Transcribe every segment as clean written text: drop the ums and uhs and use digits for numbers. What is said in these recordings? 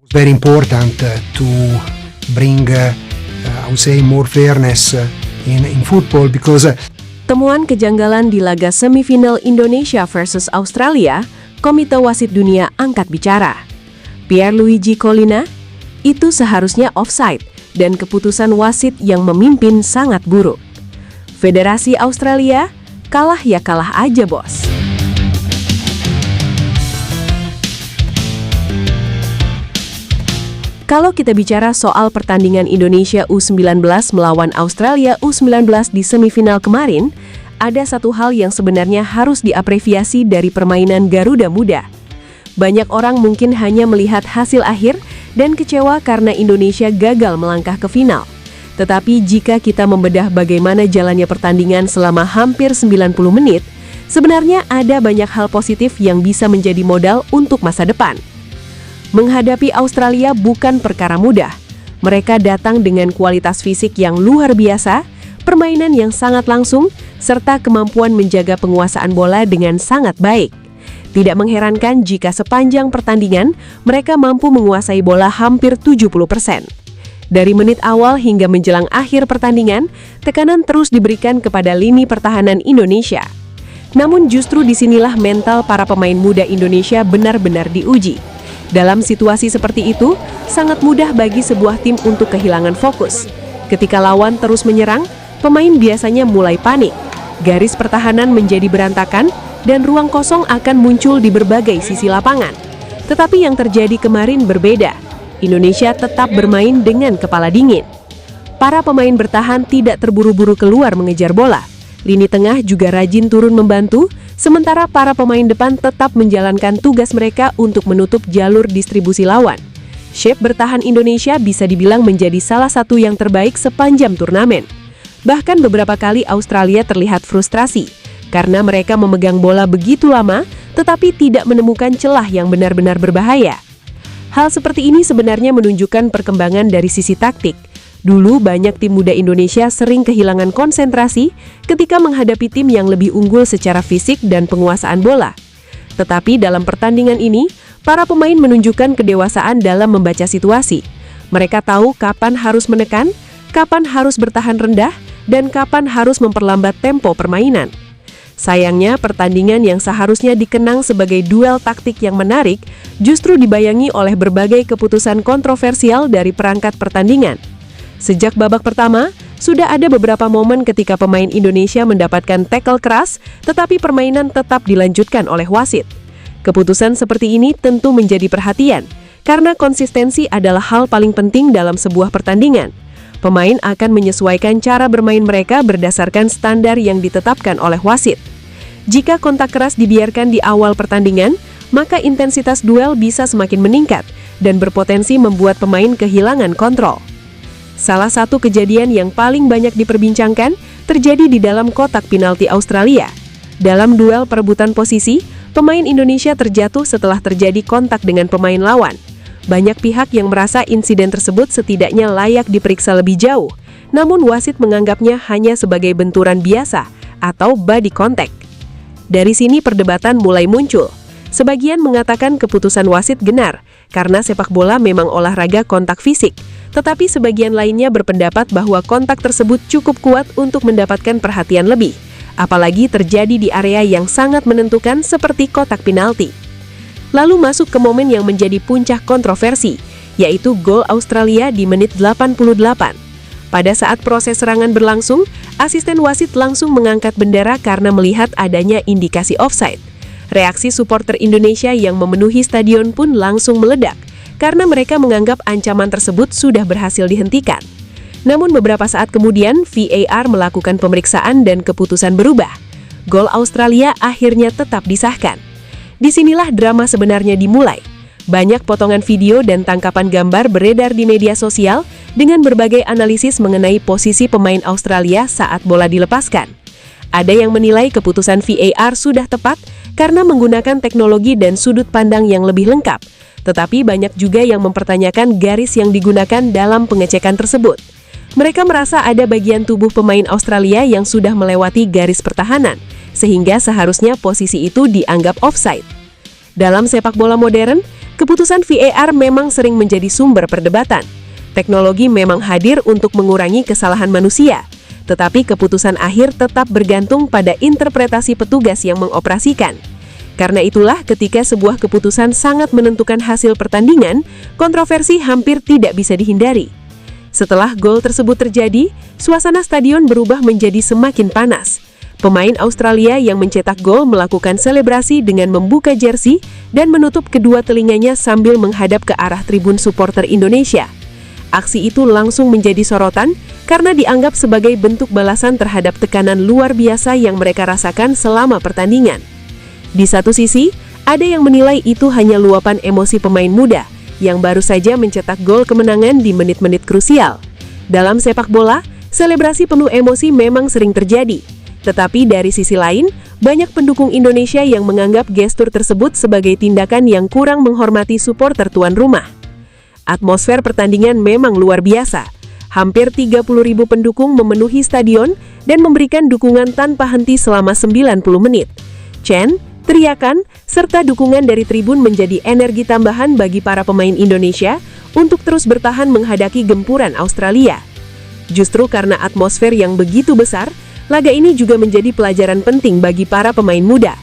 Very important to bring, I would say, more fairness in football because Temuan kejanggalan di laga semifinal Indonesia versus Australia, Komite Wasit Dunia angkat bicara. Pierluigi Collina, itu seharusnya offside dan keputusan wasit yang memimpin sangat buruk. Federasi Australia, kalah ya kalah aja bos. Kalau kita bicara soal pertandingan Indonesia U19 melawan Australia U19 di semifinal kemarin, ada satu hal yang sebenarnya harus diapresiasi dari permainan Garuda Muda. Banyak orang mungkin hanya melihat hasil akhir dan kecewa karena Indonesia gagal melangkah ke final. Tetapi jika kita membedah bagaimana jalannya pertandingan selama hampir 90 menit, sebenarnya ada banyak hal positif yang bisa menjadi modal untuk masa depan. Menghadapi Australia bukan perkara mudah. Mereka datang dengan kualitas fisik yang luar biasa, permainan yang sangat langsung, serta kemampuan menjaga penguasaan bola dengan sangat baik. Tidak mengherankan jika sepanjang pertandingan, mereka mampu menguasai bola hampir 70%. Dari menit awal hingga menjelang akhir pertandingan, tekanan terus diberikan kepada lini pertahanan Indonesia. Namun justru disinilah mental para pemain muda Indonesia benar-benar diuji. Dalam situasi seperti itu, sangat mudah bagi sebuah tim untuk kehilangan fokus. Ketika lawan terus menyerang, pemain biasanya mulai panik. Garis pertahanan menjadi berantakan, dan ruang kosong akan muncul di berbagai sisi lapangan. Tetapi yang terjadi kemarin berbeda. Indonesia tetap bermain dengan kepala dingin. Para pemain bertahan tidak terburu-buru keluar mengejar bola. Lini tengah juga rajin turun membantu, sementara para pemain depan tetap menjalankan tugas mereka untuk menutup jalur distribusi lawan. Shape bertahan Indonesia bisa dibilang menjadi salah satu yang terbaik sepanjang turnamen. Bahkan beberapa kali Australia terlihat frustrasi, karena mereka memegang bola begitu lama, tetapi tidak menemukan celah yang benar-benar berbahaya. Hal seperti ini sebenarnya menunjukkan perkembangan dari sisi taktik. Dulu banyak tim muda Indonesia sering kehilangan konsentrasi ketika menghadapi tim yang lebih unggul secara fisik dan penguasaan bola. Tetapi dalam pertandingan ini, para pemain menunjukkan kedewasaan dalam membaca situasi. Mereka tahu kapan harus menekan, kapan harus bertahan rendah, dan kapan harus memperlambat tempo permainan. Sayangnya, pertandingan yang seharusnya dikenang sebagai duel taktik yang menarik justru dibayangi oleh berbagai keputusan kontroversial dari perangkat pertandingan. Sejak babak pertama, sudah ada beberapa momen ketika pemain Indonesia mendapatkan tackle keras, tetapi permainan tetap dilanjutkan oleh wasit. Keputusan seperti ini tentu menjadi perhatian, karena konsistensi adalah hal paling penting dalam sebuah pertandingan. Pemain akan menyesuaikan cara bermain mereka berdasarkan standar yang ditetapkan oleh wasit. Jika kontak keras dibiarkan di awal pertandingan, maka intensitas duel bisa semakin meningkat dan berpotensi membuat pemain kehilangan kontrol. Salah satu kejadian yang paling banyak diperbincangkan terjadi di dalam kotak penalti Australia. Dalam duel perebutan posisi, pemain Indonesia terjatuh setelah terjadi kontak dengan pemain lawan. Banyak pihak yang merasa insiden tersebut setidaknya layak diperiksa lebih jauh, namun wasit menganggapnya hanya sebagai benturan biasa atau body contact. Dari sini perdebatan mulai muncul. Sebagian mengatakan keputusan wasit benar, karena sepak bola memang olahraga kontak fisik. Tetapi sebagian lainnya berpendapat bahwa kontak tersebut cukup kuat untuk mendapatkan perhatian lebih, apalagi terjadi di area yang sangat menentukan seperti kotak penalti. Lalu masuk ke momen yang menjadi puncak kontroversi, yaitu gol Australia di menit 88. Pada saat proses serangan berlangsung, asisten wasit langsung mengangkat bendera karena melihat adanya indikasi offside. Reaksi supporter Indonesia yang memenuhi stadion pun langsung meledak, karena mereka menganggap ancaman tersebut sudah berhasil dihentikan. Namun beberapa saat kemudian, VAR melakukan pemeriksaan dan keputusan berubah. Gol Australia akhirnya tetap disahkan. Disinilah drama sebenarnya dimulai. Banyak potongan video dan tangkapan gambar beredar di media sosial dengan berbagai analisis mengenai posisi pemain Australia saat bola dilepaskan. Ada yang menilai keputusan VAR sudah tepat karena menggunakan teknologi dan sudut pandang yang lebih lengkap. Tetapi banyak juga yang mempertanyakan garis yang digunakan dalam pengecekan tersebut. Mereka merasa ada bagian tubuh pemain Australia yang sudah melewati garis pertahanan, sehingga seharusnya posisi itu dianggap offside. Dalam sepak bola modern, Keputusan VAR memang sering menjadi sumber perdebatan. Teknologi memang hadir untuk mengurangi kesalahan manusia, tetapi keputusan akhir tetap bergantung pada interpretasi petugas yang mengoperasikan. Karena itulah ketika sebuah keputusan sangat menentukan hasil pertandingan, kontroversi hampir tidak bisa dihindari. Setelah gol tersebut terjadi, suasana stadion berubah menjadi semakin panas. Pemain Australia yang mencetak gol melakukan selebrasi dengan membuka jersey dan menutup kedua telinganya sambil menghadap ke arah tribun supporter Indonesia. Aksi itu langsung menjadi sorotan karena dianggap sebagai bentuk balasan terhadap tekanan luar biasa yang mereka rasakan selama pertandingan. Di satu sisi, ada yang menilai itu hanya luapan emosi pemain muda yang baru saja mencetak gol kemenangan di menit-menit krusial. Dalam sepak bola, selebrasi penuh emosi memang sering terjadi. Tetapi dari sisi lain, banyak pendukung Indonesia yang menganggap gestur tersebut sebagai tindakan yang kurang menghormati supporter tuan rumah. Atmosfer pertandingan memang luar biasa. Hampir 30.000 pendukung memenuhi stadion dan memberikan dukungan tanpa henti selama 90 menit. Chant, teriakan, serta dukungan dari tribun menjadi energi tambahan bagi para pemain Indonesia untuk terus bertahan menghadapi gempuran Australia. Justru karena atmosfer yang begitu besar, laga ini juga menjadi pelajaran penting bagi para pemain muda.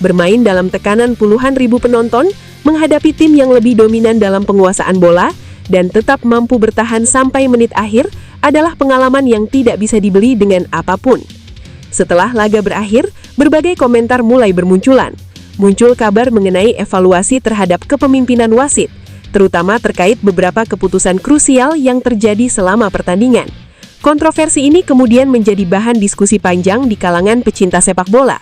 Bermain dalam tekanan puluhan ribu penonton, menghadapi tim yang lebih dominan dalam penguasaan bola, dan tetap mampu bertahan sampai menit akhir adalah pengalaman yang tidak bisa dibeli dengan apapun. Setelah laga berakhir, berbagai komentar mulai bermunculan. Muncul kabar mengenai evaluasi terhadap kepemimpinan wasit, terutama terkait beberapa keputusan krusial yang terjadi selama pertandingan. Kontroversi ini kemudian menjadi bahan diskusi panjang di kalangan pecinta sepak bola.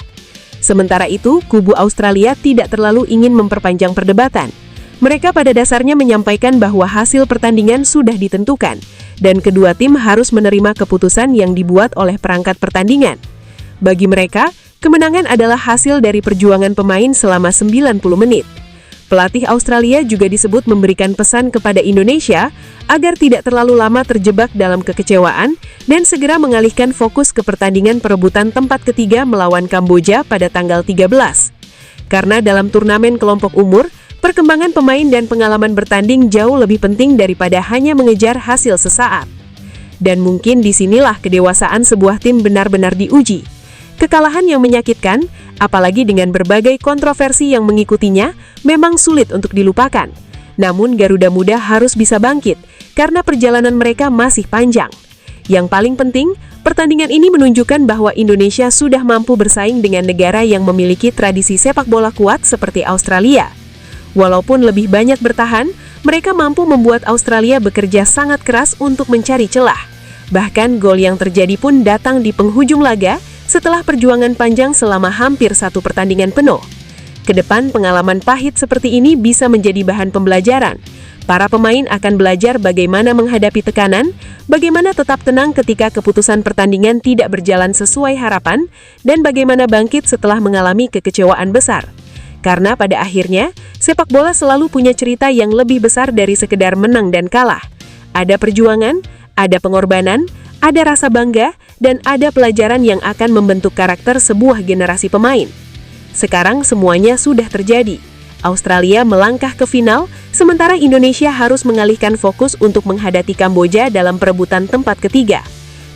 Sementara itu, kubu Australia tidak terlalu ingin memperpanjang perdebatan. Mereka pada dasarnya menyampaikan bahwa hasil pertandingan sudah ditentukan, dan kedua tim harus menerima keputusan yang dibuat oleh perangkat pertandingan. Bagi mereka, kemenangan adalah hasil dari perjuangan pemain selama 90 menit. Pelatih Australia juga disebut memberikan pesan kepada Indonesia agar tidak terlalu lama terjebak dalam kekecewaan dan segera mengalihkan fokus ke pertandingan perebutan tempat ketiga melawan Kamboja pada tanggal 13. Karena dalam turnamen kelompok umur, perkembangan pemain dan pengalaman bertanding jauh lebih penting daripada hanya mengejar hasil sesaat. Dan mungkin disinilah kedewasaan sebuah tim benar-benar diuji. Kekalahan yang menyakitkan, apalagi dengan berbagai kontroversi yang mengikutinya, memang sulit untuk dilupakan. Namun Garuda Muda harus bisa bangkit, karena perjalanan mereka masih panjang. Yang paling penting, pertandingan ini menunjukkan bahwa Indonesia sudah mampu bersaing dengan negara yang memiliki tradisi sepak bola kuat seperti Australia. Walaupun lebih banyak bertahan, mereka mampu membuat Australia bekerja sangat keras untuk mencari celah. Bahkan gol yang terjadi pun datang di penghujung laga, setelah perjuangan panjang selama hampir satu pertandingan penuh. Kedepan pengalaman pahit seperti ini bisa menjadi bahan pembelajaran. Para pemain akan belajar bagaimana menghadapi tekanan, bagaimana tetap tenang ketika keputusan pertandingan tidak berjalan sesuai harapan, dan bagaimana bangkit setelah mengalami kekecewaan besar. Karena pada akhirnya, sepak bola selalu punya cerita yang lebih besar dari sekedar menang dan kalah. Ada perjuangan, ada pengorbanan, ada rasa bangga, dan ada pelajaran yang akan membentuk karakter sebuah generasi pemain. Sekarang semuanya sudah terjadi. Australia melangkah ke final, sementara Indonesia harus mengalihkan fokus untuk menghadapi Kamboja dalam perebutan tempat ketiga.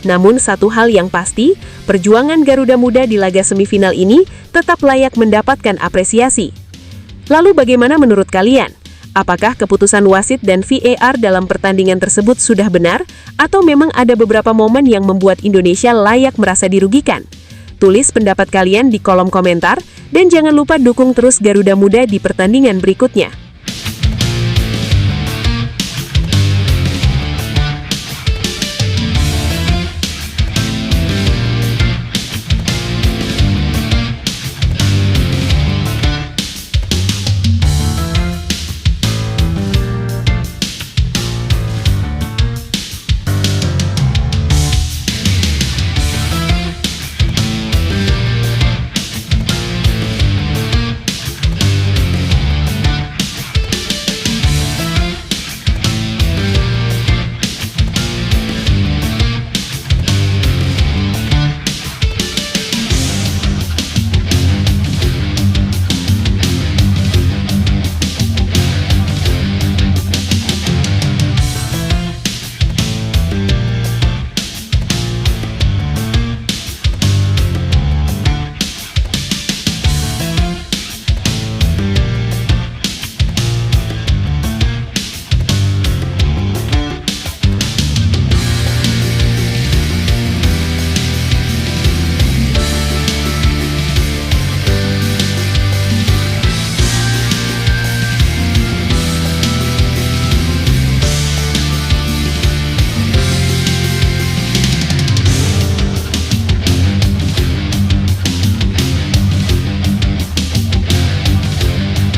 Namun satu hal yang pasti, perjuangan Garuda Muda di laga semifinal ini tetap layak mendapatkan apresiasi. Lalu bagaimana menurut kalian? Apakah keputusan wasit dan VAR dalam pertandingan tersebut sudah benar, atau memang ada beberapa momen yang membuat Indonesia layak merasa dirugikan? Tulis pendapat kalian di kolom komentar, dan jangan lupa dukung terus Garuda Muda di pertandingan berikutnya.